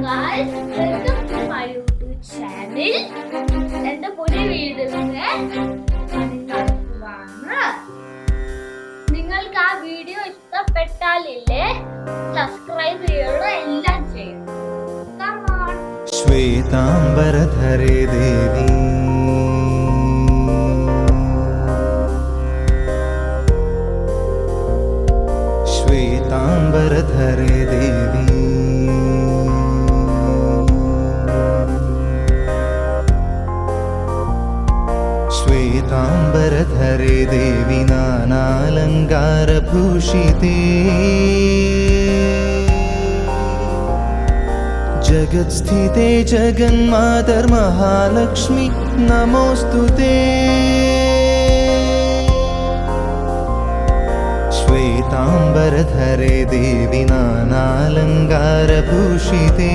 guys, welcome to my YouTube channel. എന്റെ പുതിയ വീഡിയോയിലേക്ക് നിങ്ങൾക്ക് ആ വീഡിയോ ഇഷ്ടപ്പെട്ടാലില്ലേ സബ്സ്ക്രൈബ് ചെയ്യണം എല്ലാം ചെയ്യണം. Come on. ശ്വേതാംബരധരേ Devi ശ്വേതാംബരധരേ Devi ശ്വേതാംബരധരേ Devi നാനാലങ്കാരഭൂഷിതേ जगत्स्थिते जगन्मातर्महालक्ष्मी नमोऽस्तुते श्वेतांबरधरे Devi नानालंकारभूषिते